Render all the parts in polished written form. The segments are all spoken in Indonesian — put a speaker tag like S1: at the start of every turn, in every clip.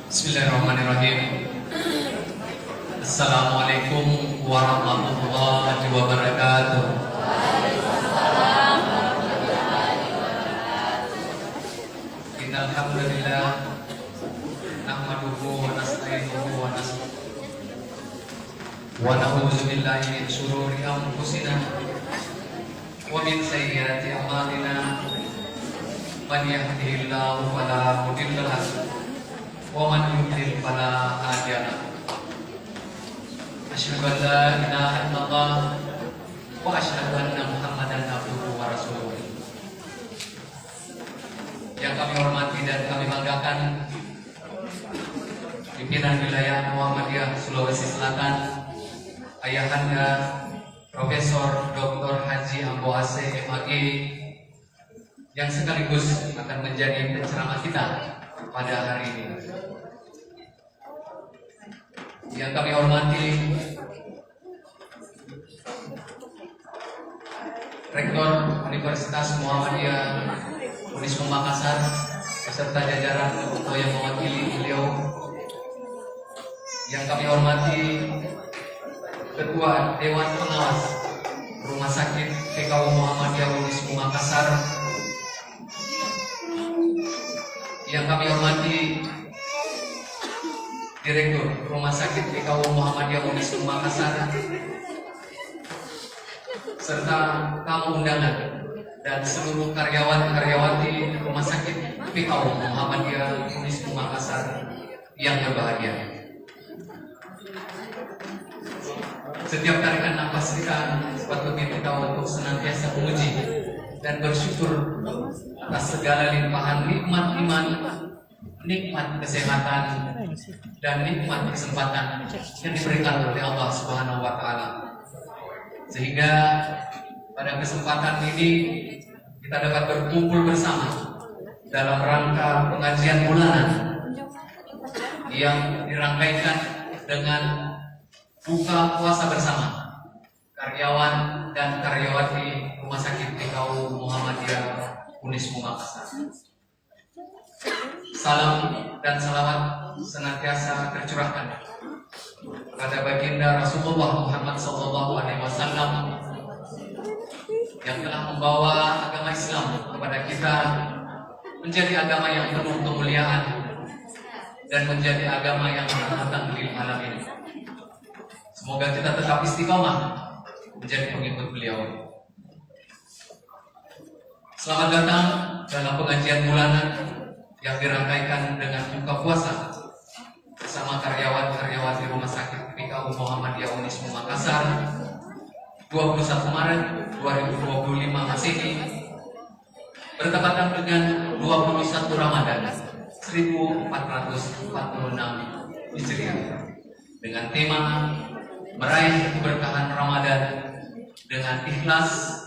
S1: Bismillahirrahmanirrahim. Assalamualaikum warahmatullahi wabarakatuh. Innal hamdalillah nahmaduhu wa nasta'inuhu wa na'udzu billahi min shururi anfusina wa min sayyiati a'malina. Man yahdihillahu fala mudilla lahu wa man yudlil fala hadiya lahu. Asyhadu an la ilaha illallah wa asyhadu anna Muhammadan abduhu wa rasuluh. Yang kami hormati dan kami banggakan pimpinan wilayah Muhammadiyah Sulawesi Selatan, Ayahanda Profesor Dr. Haji Ambo Aceh MAG, yang sekaligus akan menjadi penceramah kita pada hari ini. Yang kami hormati Rektor Universitas Muhammadiyah Unismu Makassar beserta jajaran atau yang mewakili beliau. Yang kami hormati Ketua Dewan Pengawas Rumah Sakit PKU Muhammadiyah Unismu Makassar. Yang kami hormati Direktur Rumah Sakit PKU Muhammadiyah Unismu Makassar, serta tamu undangan dan seluruh karyawan-karyawati Rumah Sakit PKU Muhammadiyah Unismu Makassar yang berbahagia. Setiap tarikan nafas kita sepatutnya kita untuk senantiasa memuji dan bersyukur atas segala limpahan nikmat iman, nikmat kesehatan, dan nikmat kesempatan yang diberikan oleh Allah Subhanahu wa Ta'ala, sehingga pada kesempatan ini kita dapat berkumpul bersama dalam rangka pengajian bulanan yang dirangkaikan dengan buka puasa bersama karyawan dan karyawati Rumah Sakit PKU Muhammadiyah Unismu Makassar. Salam dan salawat senantiasa tercurahkan kepada baginda Rasulullah Muhammad SAW yang telah membawa agama Islam kepada kita menjadi agama yang penuh kemuliaan dan menjadi agama yang rahmatan lil alamin. Semoga kita tetap istiqomah menjadi pengikut beliau. Selamat datang dalam pengajian bulanan yang dirangkaikan dengan buka puasa bersama karyawan-karyawati Rumah Sakit PKU Muhammadiyah Unismu Makassar 21 Maret 2025 Masehi bertepatan dengan 21 Ramadan 1446 Hijriah dengan tema meraih keberkahan Ramadan dengan ikhlas,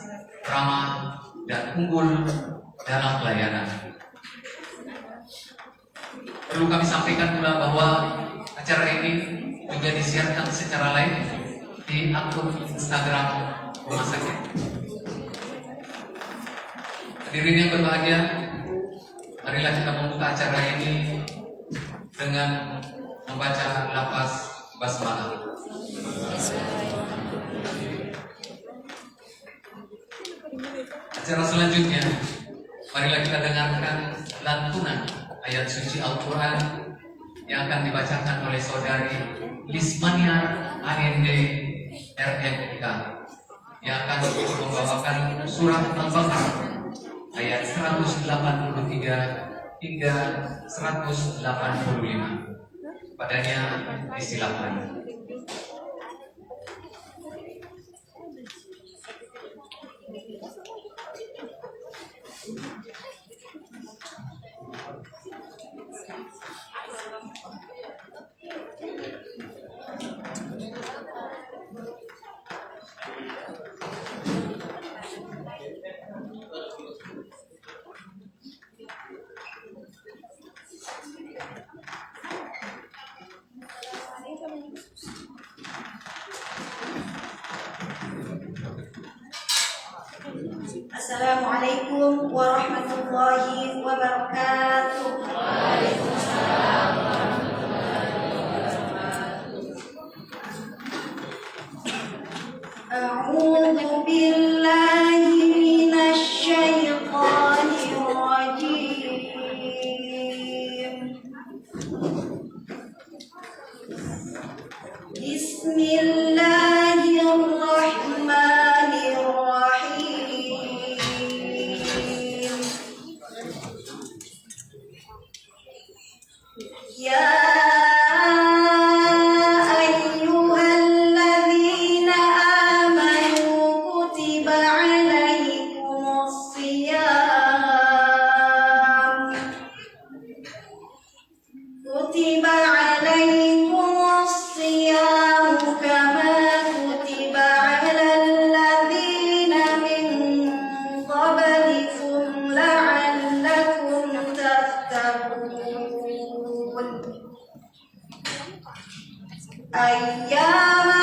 S1: ramah, dan unggul dalam pelayanan. Perlu kami sampaikan pula bahwa acara ini juga disiarkan secara live di akun Instagram Rumah Sakit. Hadirin yang berbahagia, marilah kita membuka acara ini dengan membaca lafaz basmalah. Acara selanjutnya, marilah kita dengarkan lantunan ayat suci Al-Quran yang akan dibacakan oleh saudari Lismania AND RMK yang akan membawakan surat Al-Baqarah ayat 183 hingga 185. Padanya disilakan.
S2: Assalamualaikum warahmatullahi wabarakatuh.
S3: Waalaikumsalam warahmatullahi
S2: عليكم الصيام كتب عليكم الصيام كما كتب على الذين من قبلكم لعلكم تتقون أياما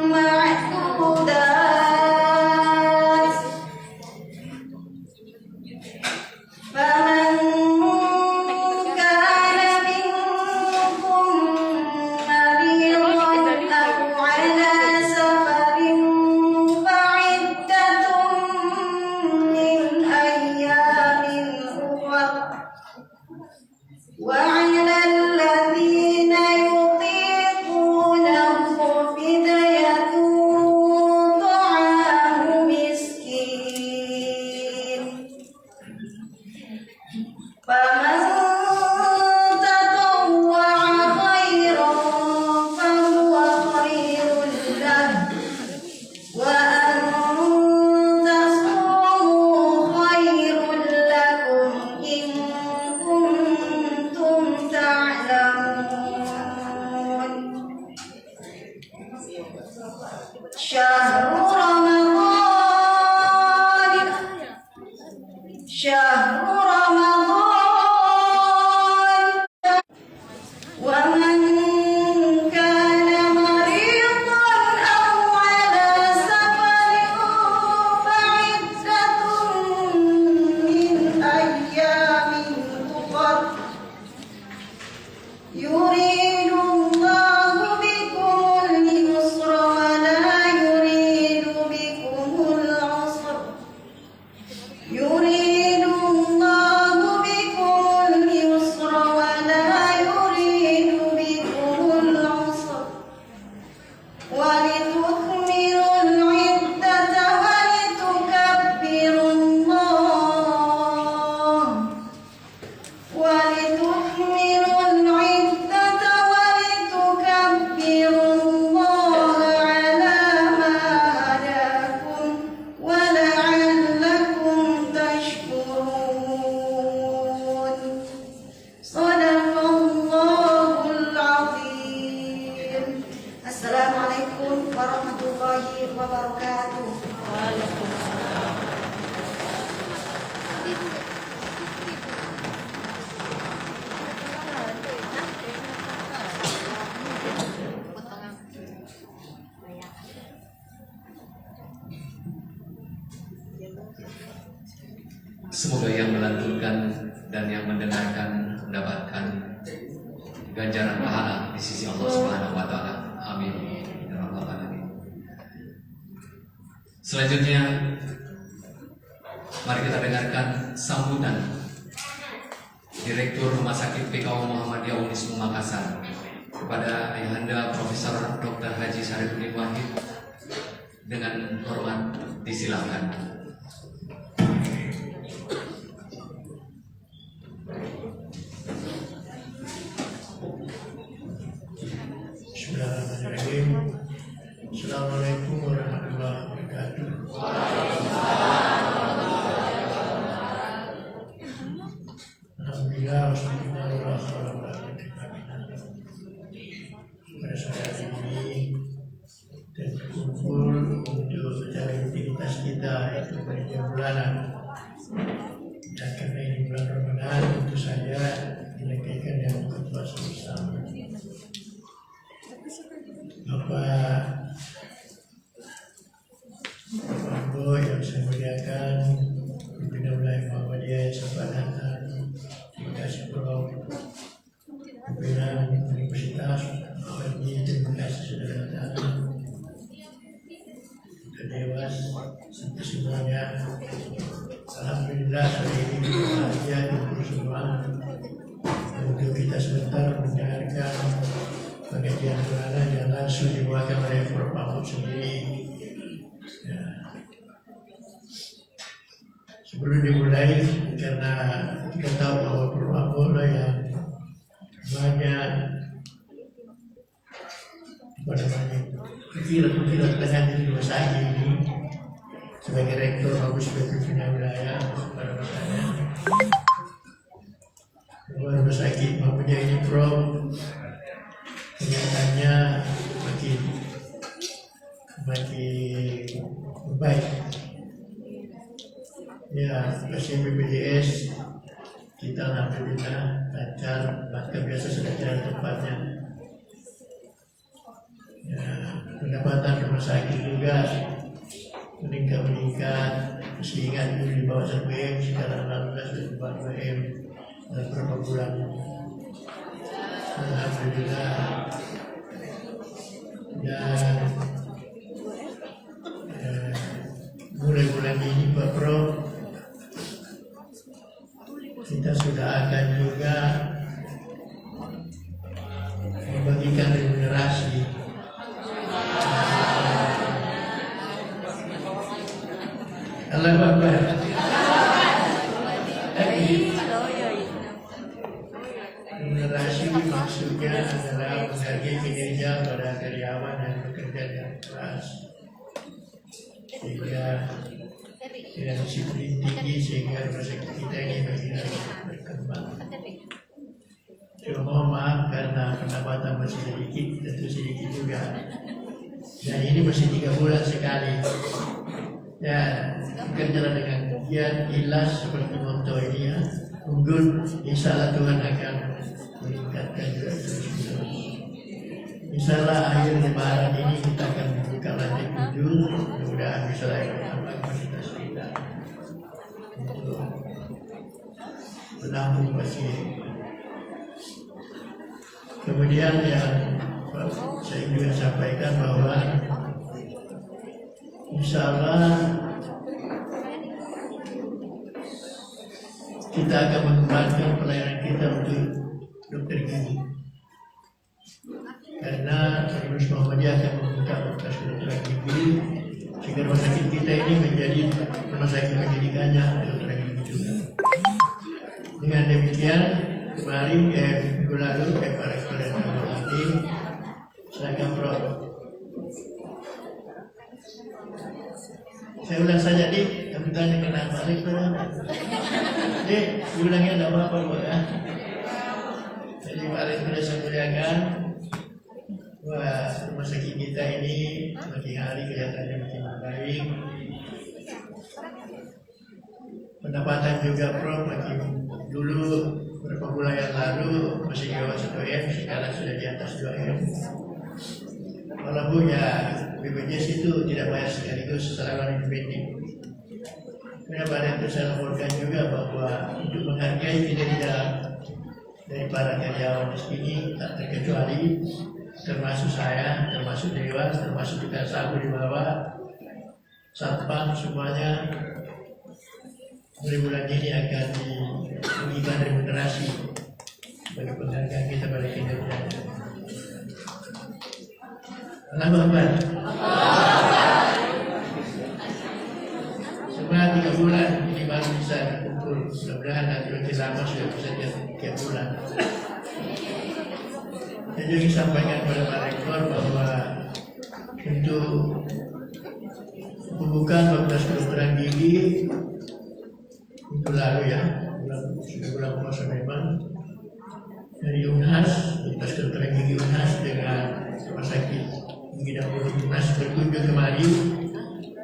S2: معدودات فمن كان منكم مريضا أو على سفر فعدة من أيام أخر وعلى الذين يطيقونه فدية طعام مسكين فمن تطوع خيرا فهو خير له وأن تصوموا خير لكم إن كنتم تعلمون شهر رمضان ومن كان مريضا أو على سفر فعدة من أيام أخر يريد الله بكم اليسر ولا يريد بكم العسر يريد الله بكم اليسر ولا يريد بكم العسر ولتكملوا العدة ولتكبروا الله ولتكملوا العدة ولتكبروا الله على ما هداكم ولعلكم تشكرون صدق الله العظيم. Assalamualaikum warahmatullahi wabarakatuh.
S1: Semoga yang melantunkan dan yang mendengarkan mendapatkan ganjaran pahala di sisi Allah Subhanahu wa taala. Amin. Ya rabbal alamin. Selanjutnya mari kita dengarkan sambutan Direktur Rumah Sakit PKU Muhammadiyah Unismu Makassar kepada Ayahanda Profesor Dr. Haji Syarifuddin Wahid. Dengan hormat disilakan.
S3: Bismillahirrahmanirrahim. Assalamualaikum warahmatullahi wabarakatuh. Alhamdulillah pada saat ini dan kumpul untuk secara aktivitas kita yaitu panitia bulanan, dan karena ini bulan Ramadan tentu saja dilengkapi dengan buka puasa bersama. Bapak Ibu yang saya muliakan, pimpinan wilayah Muhammadiyah Sabanahan, terima kasih Prof. Pimpinan Universitas Muhammadiyah, terima kasih sudah datang. Dan Dewas, sampai semuanya. Alhamdulillah hari ini bahagia untuk semua. Untuk kita sebentar mendengarkan pengajian bulanan yang langsung dibawakan oleh Prof. Mahmud sendiri. Ya. Sebelum dimulai, karena kita tahu bahwa Prof. Mahmud yang banyak pikiran-pikiran tengah di rumah sakit ini, sebagai rektor maupun sebagai pimpinan wilayah pada masanya. Bahwa rumah sakit Muhammadiyah ini Prof, kenyataannya makin baik. Ya, pasien BPJS kita alhamdulillah lancar, bahkan biasa sudah jalan tempatnya. Ya, pendapatan rumah sakit juga meningkat. Masih ingat dulu di bawah 1M, sekarang alhamdulillah sudah di bawah 2M dalam beberapa bulan. Alhamdulillah. Dan mulai bulan ini Pak Prof, kita sudah akan juga membagikan remunerasi. Allahu Akbar. Remunerasi maksudnya adalah menghargai kinerja pada karyawan yang bekerja dengan keras, sehingga dengan disiplin tinggi, sehingga rumah sakit kita ini makin berkembang. Cuma mohon maaf karena pendapatan masih sedikit, tentu sedikit juga. Dan ini masih 3 bulan sekali. Dan bekerja dengan giat, ikhlas seperti motto ini ya, unggul, insya Allah Tuhan akan meningkatkan juga terus-menerus. Insya Allah akhir lebaran ini kita akan membuka lantai 7, mudah-mudahan bisa lagi bertambah kapasitas kita untuk menampung pasien. Kemudian yang saya juga sampaikan bahwa insya Allah kita akan mengembangkan pelayanan kita untuk dokter gigi, karena Universitas Muhammadiyah akan membuka fakultas kedokteran gigi, sehingga rumah sakit kita ini menjadi rumah sakit pendidikannya kedokteran gigi juga. Dengan demikian, kemarin minggu lalu Pak Rektor dan Pak Bupati, silakan Prof. Saya ulang saja, Dik. Kamu tanya kenapa Rektor? Dik, ulangnya tidak apa-apa, Bu ya. Jadi Pak Rektor saya muliakan, wah, rumah sakit kita ini makin hari kelihatannya makin baik. Pendapatan juga Prof makin dulu beberapa bulan yang lalu masih di bawah 1M, sekarang sudah di atas 2M. Walaupun ya BPJS itu tidak bayar sekaligus secara independen. Kemudian pada itu saya laporkan juga bahwa untuk menghargai kinerja dari para karyawan di sini tak terkecuali, termasuk saya, termasuk Dewas, termasuk kita sabu di bawah, satpam semuanya mulai bulan ini akan diberikan remunerasi bagi penghargaan kita pada kinerja. Allahu Akbar. Semua 3 bulan ini baru bisa dikumpul. Mudah-mudahan nanti makin lama sudah bisa tiap bulan. Saya juga sampaikan kepada Pak Rektor bahwa untuk pembukaan fakultas kedokteran gigi itu lalu ya, sudah bulan puasa memang dari UNHAS, fakultas kedokteran gigi UNHAS dengan rumah sakit Gigi Dapur UNHAS berkunjung kemari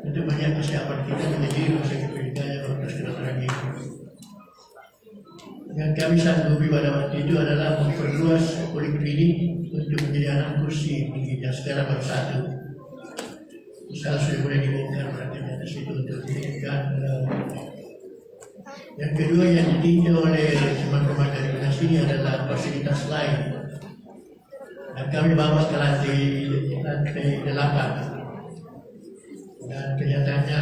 S3: untuk melihat persiapan kita menjadi rumah sakit pendidikan fakultas kedokteran gigi. Yang kami sanggupi pada waktu itu adalah memperluas poliklinik untuk menjadi 6 kursi gigi yang sekarang baru 1. Usaha sudah mulai dibongkar berarti atas itu untuk diberikan. Yang kedua yang ditinjau oleh teman-teman dari UNHAS ini adalah fasilitas lain. Dan kami bawa ke lantai 8. Dan kelihatannya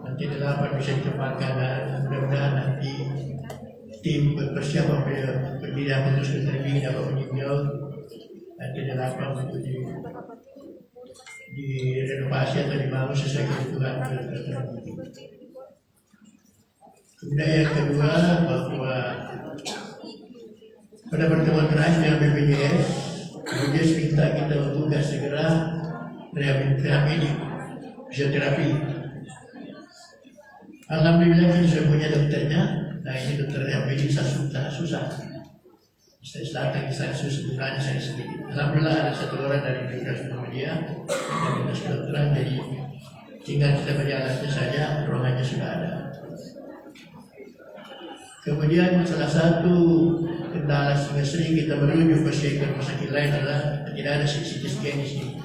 S3: lantai 8 bisa ditempatkan, dan mudah-mudahan nanti tim berpersiapan pendirian fakultas kedokteran gigi dapat meninjau lantai 8 untuk direnovasi atau dibangun sesuai kebutuhan kedokteran gigi. Kemudian yang kedua bahwa pada pertemuan terakhir dengan BPJS, BPJS minta kita membuka segera rehabilitasi fisioterapi Alhamdulillah kita sudah punya dokternya. Nah ini dokternya begini susah. Setelah saya susah saya sedikit. Alhamdulillah ada satu orang dari Universitas Muhammadiyah yang lulus kedokteran, jadi tinggal kita berjalannya saja, ruangannya sudah ada. Kemudian salah satu kendala yang sering kita merujuk ke rumah sakit lain adalah tidak ada CT scan di sini.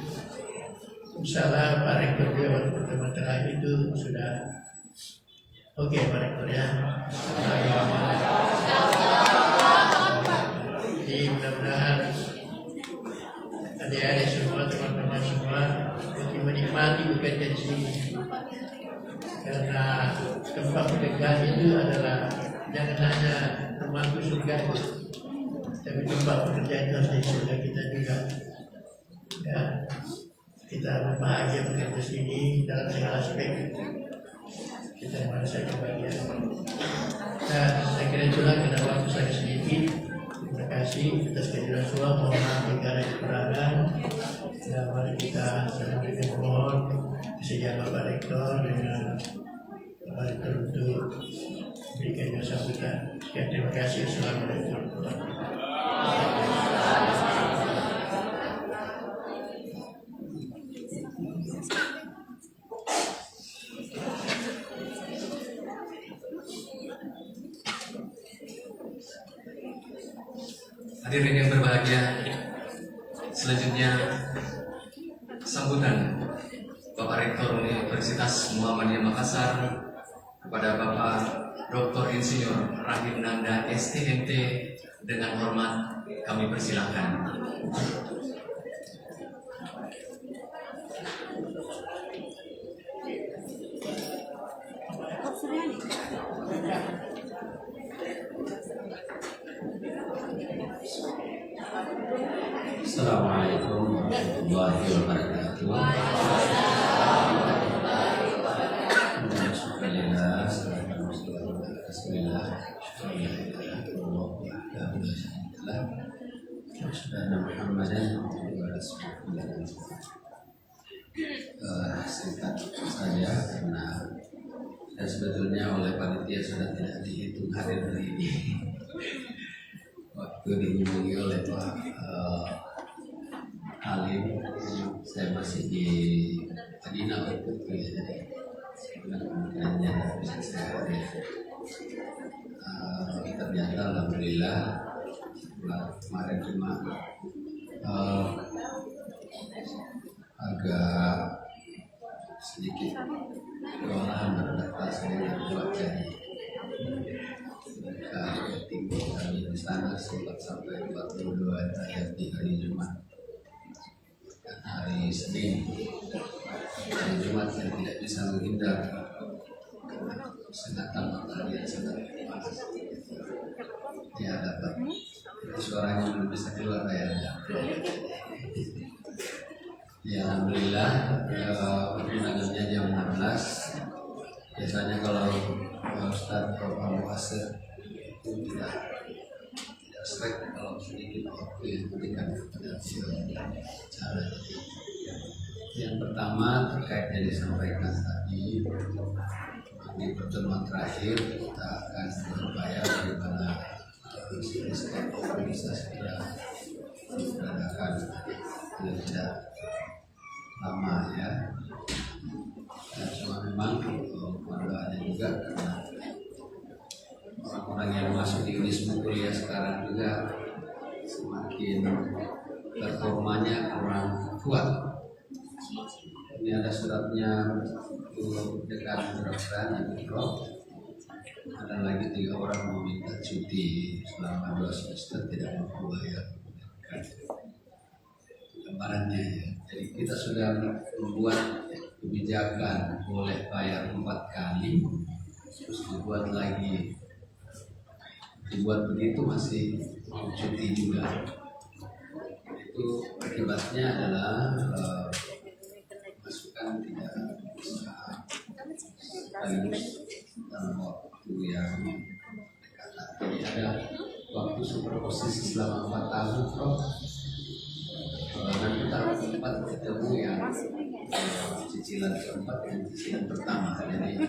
S3: Insyaallah Pak Rektor juga waktu pertemuan terakhir itu sudah oke Pak Rektor ya. Jadi mudah-mudahan adik-adik semua, teman-teman semua menikmati bekerja di sini. Karena tempat pekerjaan itu adalah jangan hanya rumahku surga itu, tapi tempat pekerjaan itu harus jadi surga kita juga. Ya, kita berbahagia bekerja di sini dalam segala aspek. Kita merasa kebahagiaan. Nah, saya kira itulah karena waktu saya sedikit. Terima kasih atas kehadiran semua. Mohon maaf jika ada kekurangan. Dan mari kita saling mohon kesediaan Bapak Rektor dengan Bapak Rektor untuk berikan sambutan. Sekian, terima kasih. Assalamualaikum warahmatullahi wabarakatuh.
S1: Hadirin yang berbahagia, selanjutnya sambutan Bapak Rektor Universitas Muhammadiyah Makassar kepada Bapak Dr. Insinyur Rahim Nanda STMT, dengan hormat kami persilahkan.
S4: Assalamualaikum warahmatullahi wabarakatuh. Singkat saja karena saya sebetulnya oleh panitia sudah tidak dihitung hadir hari ini. Waktu dihubungi oleh Pak Halim, saya masih di Madinah waktu itu ya, jadi kemudiannya tidak bisa saya hadir. Ternyata alhamdulillah kemarin cuma agak sedikit kewalahan beradaptasi dengan cuaca ini. Tinggi kami di sana sholat sampai 42 ayat di hari Jumat dan hari Senin. Hari Jumat yang tidak bisa menghindar karena sengatan matahari yang sangat panas. Ya dapat suaranya belum bisa keluar ya. Ya alhamdulillah undangannya jam 16. Biasanya kalau Ustaz Prof. Muasir itu tidak strike kalau sedikit waktu yang diberikan kepada cara. Yang pertama terkait yang disampaikan tadi, di pertemuan terakhir kita akan berupaya bagaimana bisa segera diadakan tidak lama ya. Dan cuma memang doanya juga karena orang-orang yang masuk di Wisma kuliah sekarang juga semakin performanya kurang kuat. Ini ada suratnya dekan kedokteran yang drop. Ada lagi 3 orang mau minta cuti selama 2 semester tidak mampu bayar. Gambarannya ya. Jadi kita sudah membuat kebijakan boleh bayar 4 kali, terus dibuat begitu masih cuti juga. Itu akibatnya adalah masukan tidak bisa sekaligus dalam waktu yang dekat. Jadi ada waktu superposisi selama 4 tahun, Prof. Nanti tahun keempat ketemu yang cicilan keempat dan cicilan pertama. Jadi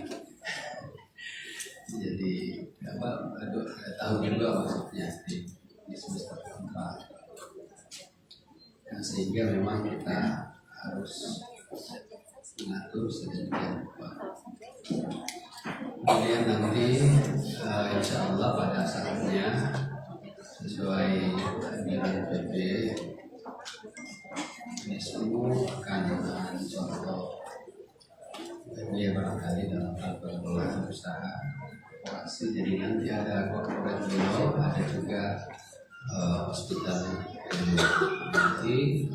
S4: Kemudian nanti insya Allah pada saatnya sesuai anjuran PP ini semua akan contoh ini barangkali dalam hal pengelolaan usaha operasi. Jadi nanti ada corporate biro, ada juga hospital. Nanti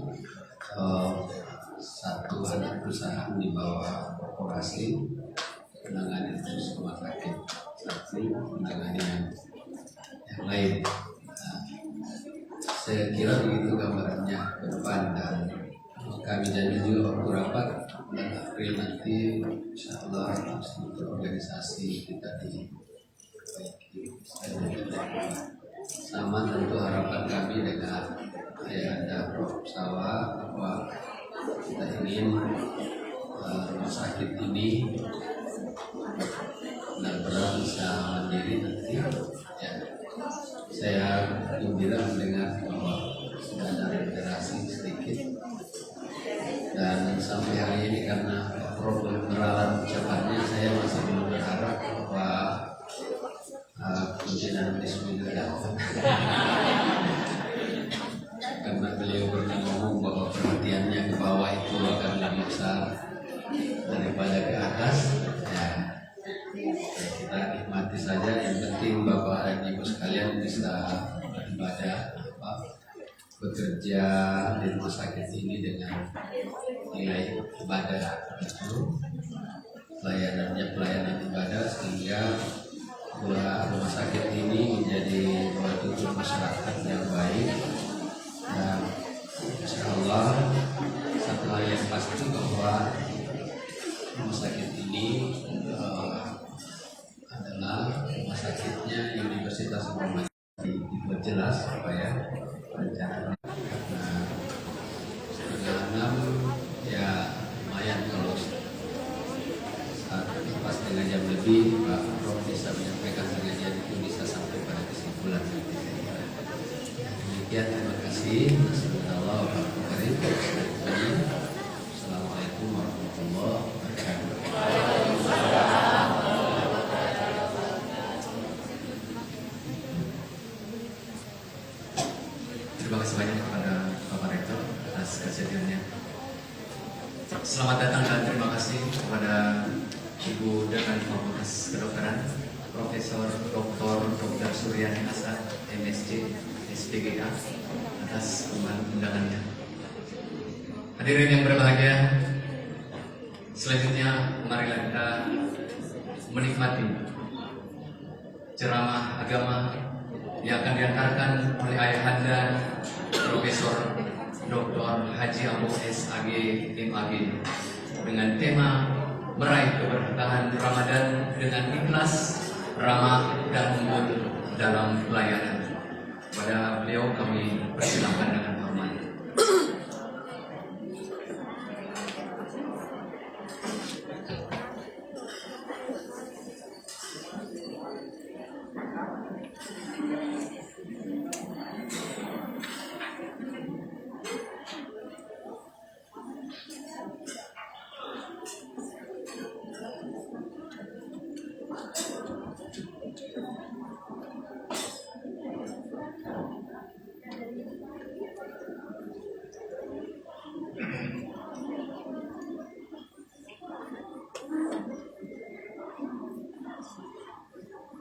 S4: satu anak perusahaan di bawah korporasi menangani terus rumah sakit, satu menangani yang lain. Nah, saya kira begitu gambarannya ke depan, dan kami janji juga waktu rapat bulan April nanti insya Allah struktur organisasi kita diperbaiki. Sama tentu harapan kami dengan ada Prof. Sawa bahwa kita ingin rumah sakit ini benar-benar bisa mandiri nanti. Ya, saya gembira mendengar bahwa sudah ada regenerasi sedikit, dan sampai hari ini karena problem beralat cepatnya saya masih belum berharap bahwa Kementerian Risma juga datang. Karena beliau pernah ngomong bahwa perhatiannya ke bawah itu akan lebih besar daripada ke atas. Ya, kita nikmati saja. Yang penting Bapak dan Ibu sekalian bisa beribadah, bekerja di rumah sakit ini dengan nilai ibadah itu, pelayanan ibadah, sehingga rumah sakit ini menjadi tujuan masyarakat yang baik. Dan insya Allah satu hal yang pasti bahwa rumah sakit ini adalah rumah sakitnya Universitas Muhammadiyah. Dibuat jelas supaya rencananya karena 6 ya lumayan kalau pas setengah jam lebih Pak Prof bisa menyampaikan pengajian itu bisa sampai pada kesimpulan. Demikian, terima kasih. Assalamualaikum warahmatullahi wabarakatuh.
S1: Terima kasih banyak kepada Bapak Rektor atas kesediaannya. Selamat datang dan terima kasih kepada Ibu Dekan Fakultas Kedokteran, Profesor Dr. Suryani Asad, MSc, SPGA, atas undangannya. Hadirin yang berbahagia, selanjutnya marilah kita menikmati ceramah agama yang akan diantarkan oleh Ayahanda Profesor Dr. Haji Abu SAG MAG dengan tema meraih keberkahan Ramadan dengan ikhlas, ramah, dan unggul dalam pelayanan. Pada beliau kami persilakan dengan hormat.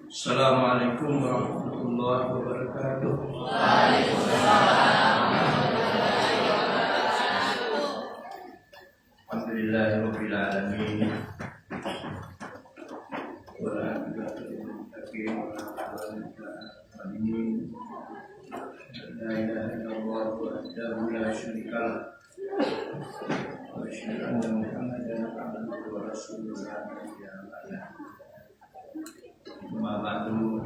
S5: Assalamualaikum warahmatullahi wabarakatuh. Alhamdulillahirabbil alamin. Wal aqibatu lil muttaqin wa la udwana illa 'alal zalimin. La ilaha illallah wahdahu la syarika lah. Wa asyhadu anna Muhammadan abduhu wa rasuluhu la ilaha illallah. Ma'badu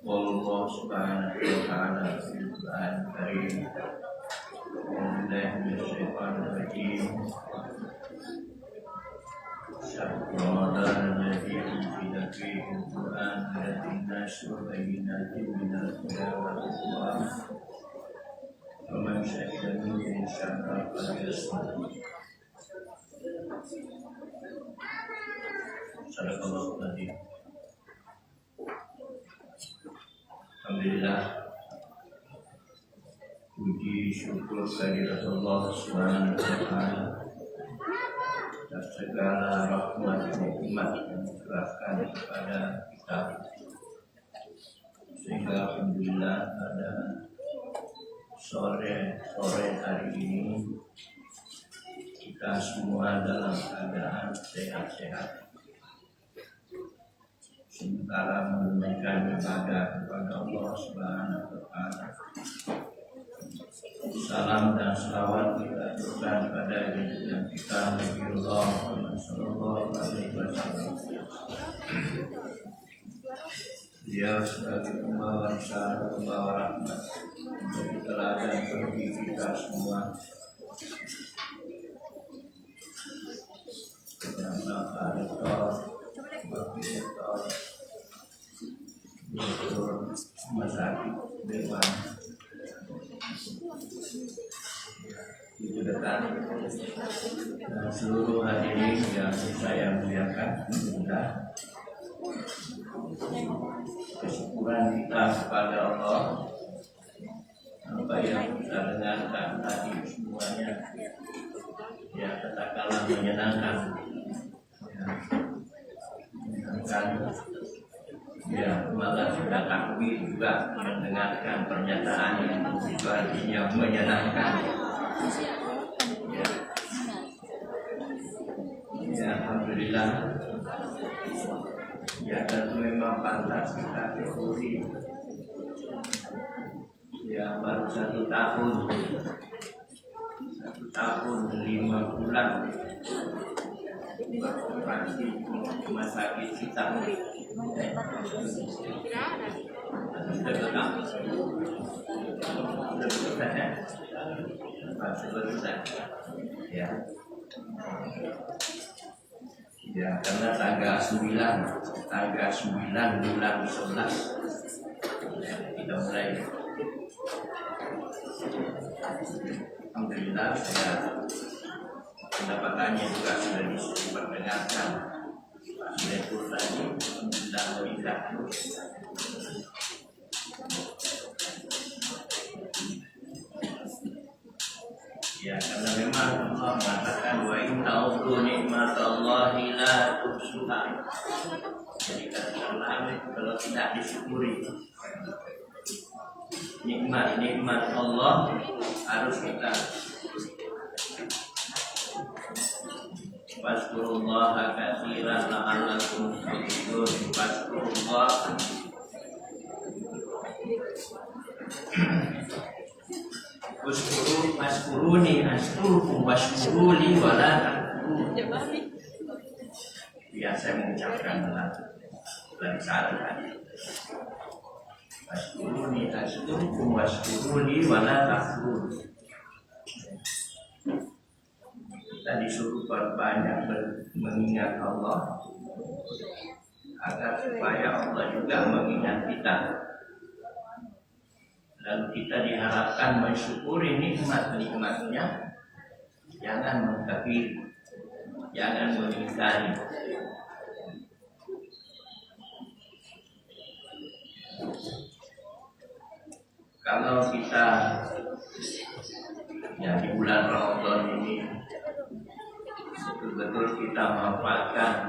S5: wallahu subhanahu wa ta'ala fil Qur'an karim. Bismillahirrahmanirrahim. Ramadan alladhi unzila fihi al-Qur'an linnas wa bayyinatin minal huda wal furqan. Faman syahida minkum syahra falyasum. Sadaqallahu Azim. Alhamdulillah, puji syukur kehadirat Allah Subhanahu wa Ta'ala atas segala rahmat dan nikmat yang dicurahkan kepada kita, sehingga alhamdulillah pada sore hari ini kita semua dalam keadaan sehat-sehat, sementara menunaikan ibadah kepada Allah Subhanahu wa Ta'ala. Salam dan salawat kita aturkan pada junjungan kita Nabiullah Muhammad sallallahu alaihi wasallam. Dia sebagai pembawa risalah, pembawa rahmat, menjadi teladan bagi kita semua. Bapak Rektor, Bapak Rektor, Direktur Rumah Sakit Dewan, Ibu Dekan, dan seluruh hadirin yang saya muliakan. Alhamdulillah, kesyukuran kita kepada Allah, apa yang kita dengarkan tadi semuanya, ya katakanlah menyenangkan, ya malah kita takbir juga mendengarkan pernyataan yang itu artinya menyenangkan. Ya alhamdulillah, ya tentu memang pantas kita syukuri. Ya baru 1 tahun 5 bulan operasi rumah sakit kita. Ya, karena tanggal 9 bulan 11 kita mulai. Alhamdulillah, saya pendapatannya juga sudah diperdengarkan Pak Direktur tadi. Alhamdulillah melihat. Ya, karena memang Allah mengatakan wa in ta'udhu nikmatallahi la tuhsuha. Jadi kalau tidak disyukuri nikmat Allah harus kita Fazkurullaha katsiran la'allakum tuflihun. Fazkurullah, Waskuruni askurkum waskuruli wala takfurun. Ya, saya mengucapkan dari saat tadi. Waskuruni askurkum waskuruli wala takfurun. Kita disuruh berbanyak mengingat Allah agar supaya Allah juga mengingat kita. Lalu kita diharapkan mensyukuri nikmat-nikmatnya, jangan mengkafiri, jangan mengingkari. Kalau kita ya di bulan Ramadan ini betul-betul kita memanfaatkan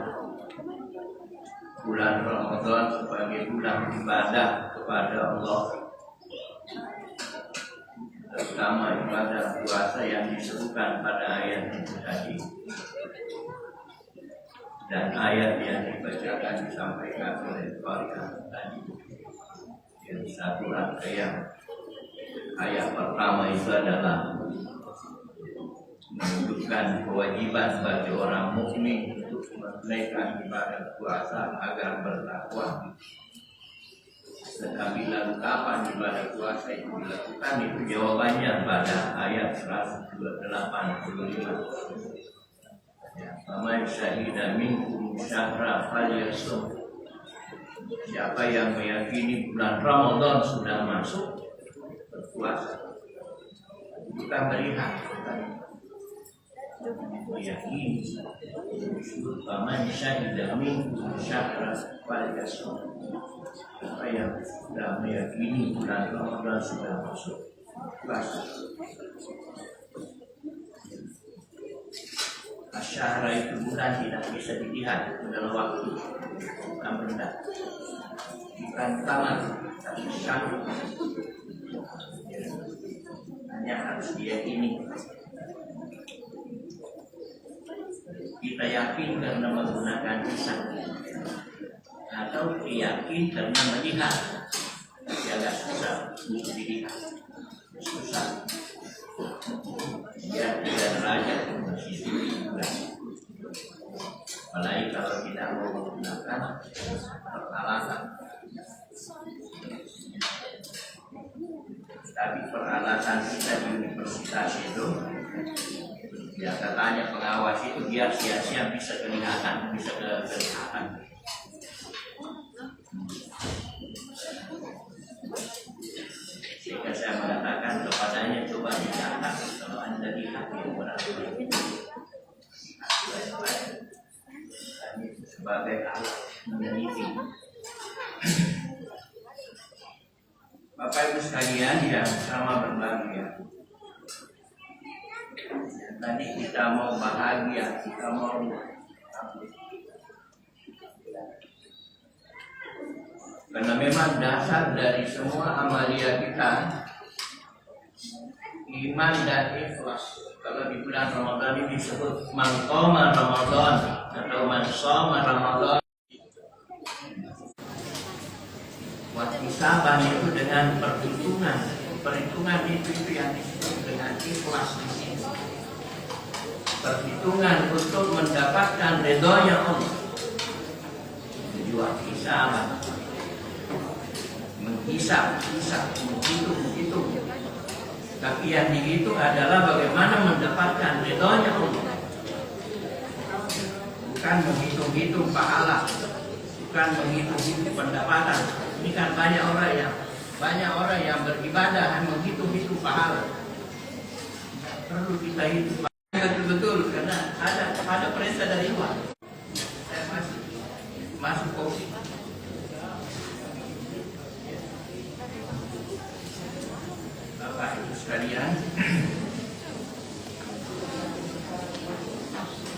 S5: bulan Ramadan sebagai bulan ibadah kepada Allah, terutama ibadah puasa yang disebutkan pada ayat itu tadi, dan ayat yang dibacakan disampaikan oleh Faridah tadi, yang satu rangkaian. Ayat pertama itu adalah menunjukkan kewajiban bagi orang mukmin untuk menunaikan ibadah puasa agar bertakwa. Tetapi lalu kapan ibadah puasa itu dilakukan? Itu jawabannya pada ayat 185. Ya, faman syahida minkum syahra falyasum. Siapa yang meyakini bulan Ramadan sudah masuk, berpuasa. Kita melihat meyakini faman syahida minkum syahra falyasum. Siapa yang sudah meyakini bulan Ramadan sudah masuk puasa. Asyara itu bulan tidak bisa dilihat dalam waktu, bukan benda, bukan tangan, tapi syahra. Hanya harus diyakini. Kita yakin karena menggunakan lisan, atau yakin karena melihat. Tapi agak susah untuk dilihat, susah. Ya, tidak derajat masih bulan. Apalagi kalau tidak mau menggunakan peralatan. Tapi peralatan kita di universitas itu, ya katanya pengawas itu biar sia-sia bisa kelihatan, bisa kelihatan. Sehingga saya mengatakan kepadanya, coba dicatat kalau Anda lihat yang berapa. Sebagai alat meneliti. Bapak Ibu sekalian yang sama berbahagia. Tadi kita mau bahagia, kita mau karena memang dasar dari semua amalia kita iman dan ikhlas. Kalau di bulan Ramadan ini disebut man qama Ramadan atau man shoma Ramadan. Wahtisaban itu dengan perhitungan. Perhitungan itu yang disebut dengan ikhlas di sini. Perhitungan untuk mendapatkan ridhonya Allah. Jadi wahtisaban. Menghisap, menghitung. Tapi yang dihitung adalah bagaimana mendapatkan ridhonya Allah. Bukan menghitung-hitung pahala, bukan menghitung-hitung pendapatan. Ini kan banyak orang yang beribadah menghitung-hitung pahala. Perlu kita hitung betul-betul karena ada perintah dari luar. Saya masuk kopi. Bapak Ibu sekalian,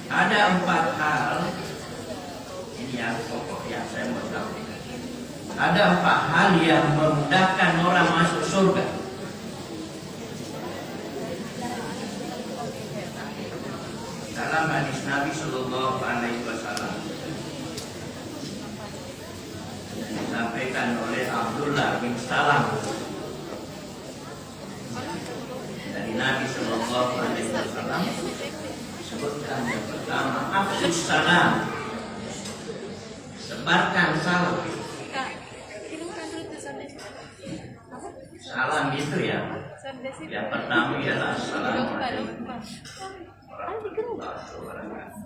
S5: ada 4 hal ini yang pokok yang saya mau sampaikan. Ada 4 hal yang memudahkan orang masuk surga. Dalam hadis Nabi Sallallahu Alaihi Wasallam disampaikan oleh Abdullah bin Salam dari Nabi Sallallahu Alaihi Wasallam, disebutkan yang pertama afsus salam, sebarkan salam. Salam itu ya, yang pertama ialah assalamualaikum warahmatullahi wabarakatuh.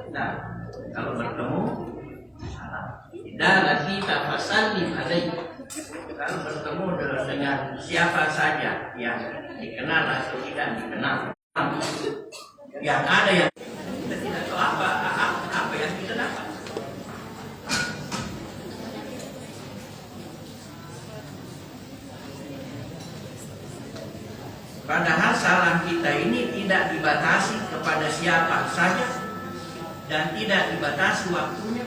S5: Nah, kalau bertemu salam. Idza laqita fasallim alaihi. Kalau bertemu dengan siapa saja yang dikenal atau tidak dikenal, yang ada yang kita tidak tahu apa yang kita dapat. Padahal salam kita ini tidak dibatasi kepada siapa saja dan tidak dibatasi waktunya,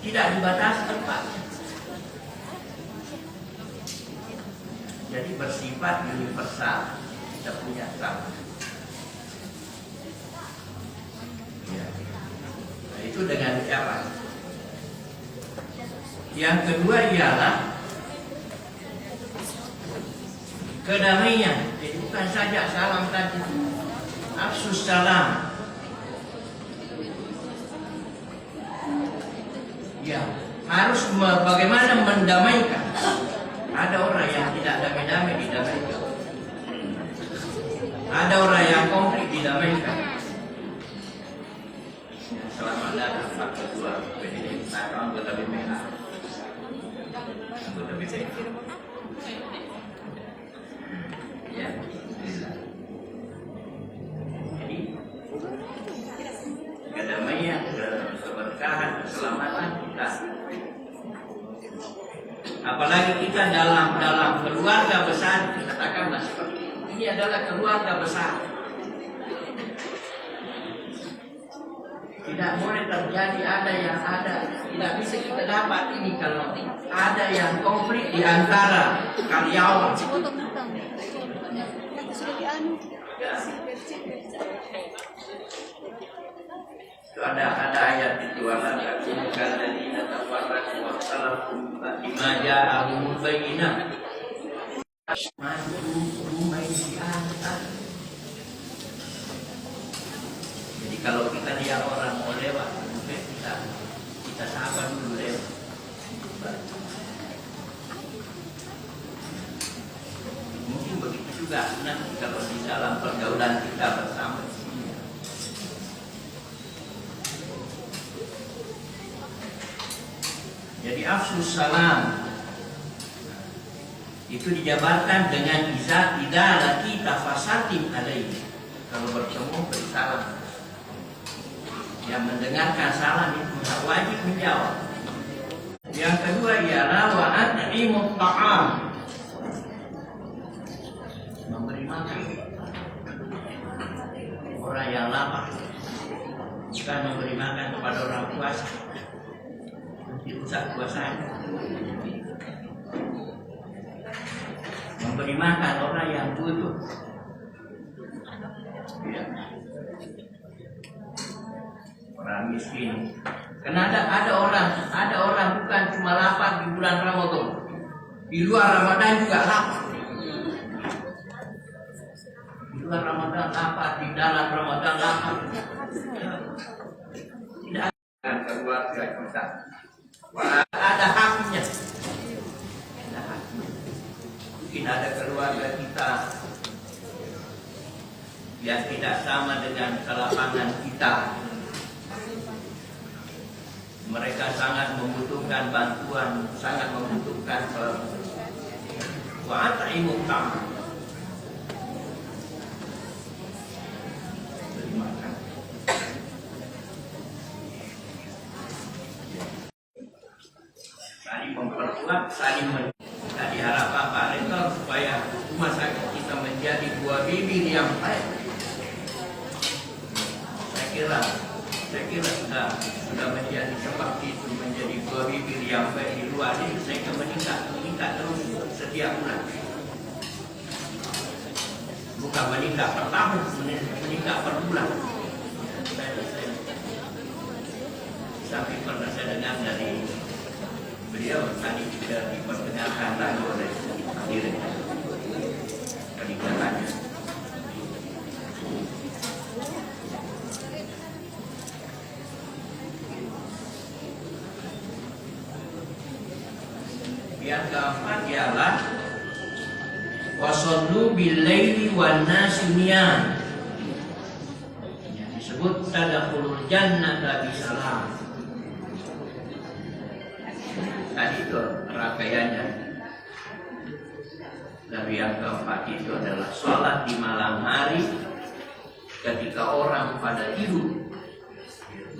S5: tidak dibatasi tempatnya. Jadi bersifat universal, kita punya salam. Ya. Nah, itu dengan siapa? Yang kedua ialah kedamaian. Jadi bukan saja salam tadi, afsus salam. Ya, harus bagaimana mendamaikan. Ada orang yang tidak damai-damai didamaikan. Ada orang yang konflik didamaikan. Selamat datang Pak Ketua PDI, saya anggota BPH. Anggota BPH. keselamatan kita. Apalagi kita dalam keluarga besar, katakanlah seperti ini adalah keluarga besar. Tidak boleh terjadi tidak bisa kita dapat ini kalau ada yang konflik di antara karyawan. Ya. Itu ada ayat itu wala takunu kalladzina tafarraqu wa ikhtalafu bima ja'ahumul bayyinah. Jadi kalau kita lihat orang mau lewat, kita sabar dulu lewat. Mungkin begitu juga nanti kalau di dalam pergaulan kita bersama. Jadi afsus salam itu dijabarkan dengan idza laki tafasatin alaihi. Kalau bertemu bersalam. Yang mendengarkan salam itu wajib menjawab. Yang kedua ialah wa at'imut ta'am. Memberi makan orang yang lapar, bukan memberi makan kepada orang puasa. Rusak puasanya. Memberi makan orang yang butuh. Ya. Orang miskin. Karena ada orang bukan cuma lapar di bulan Ramadan, di luar Ramadan juga lapar. Di luar Ramadan lapar, di dalam Ramadan lapar. Tidak ada keluarga kita. Ada haknya. Mungkin ada keluarga kita yang tidak sama dengan kelapangan kita. Mereka sangat membutuhkan bantuan, sangat membutuhkan wa'at'imut ta'am. Saling memperkuat, kita diharapkan Pak Rektor supaya rumah sakit kita menjadi buah bibir yang baik. Saya kira sudah menjadi seperti itu, menjadi buah bibir yang baik di luar ini. Saya meningkat terus setiap bulan. Bukan meningkat per tahun, meningkat per bulan. Sampai pernah saya dengar dari beliau tadi sudah diperdengarkan lagi oleh hadirin peningkatannya. Yang keempat ialah wasallu bil-laili wan nasu niyam. Yang disebut tadkhulul jannata bisalam. Tadi itu rangkaiannya. Lalu yang keempat itu adalah sholat di malam hari ketika orang pada tidur.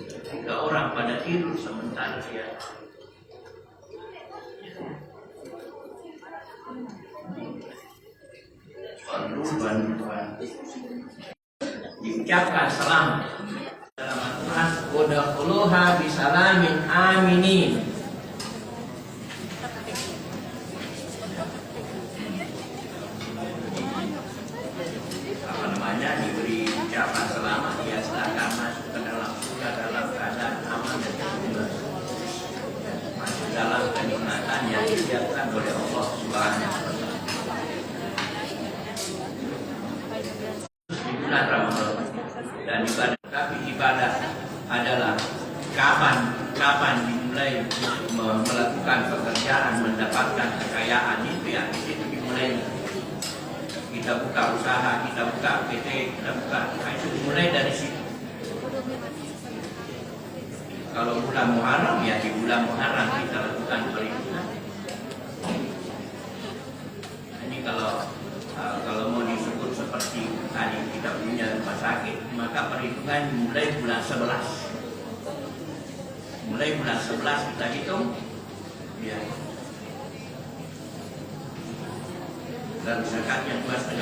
S5: Ketika orang pada tidur sementara dia diucapkan salam dalam Al-Quran, udkhuluha bisalamin aminin. Diberi ucapan selamat, dia silakan masuk ke dalam surga dalam keadaan aman dan tentram, masuk dalam kenikmatan yang disiapkan oleh Allah Subhanahu wa Ta'ala. Di bulan Ramadan dan ibadah adalah kapan dimulai melakukan pekerjaan, mendapatkan kekayaan itu ya di situ dimulai. Kita buka usaha, kita buka PT, kita buka, itu dimulai dari situ. Kalau bulan Muharram ya di bulan Muharram kita lakukan perhitungan. Ini kalau mau disebut seperti tadi kita punya rumah sakit, maka perhitungan dimulai bulan 11. mulai bulan 11 kita hitung, ya. Dan zakat yang 2,5%.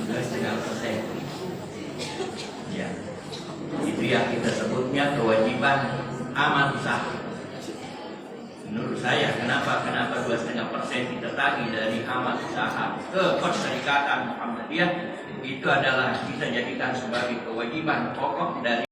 S5: 2,5%. Ya. Itu yang kita sebutnya kewajiban amal usaha. Menurut saya, kenapa 2,5% kita tagih dari amal usaha ke Perserikatan Muhammadiyah, itu adalah kita jadikan sebagai kewajiban pokok dari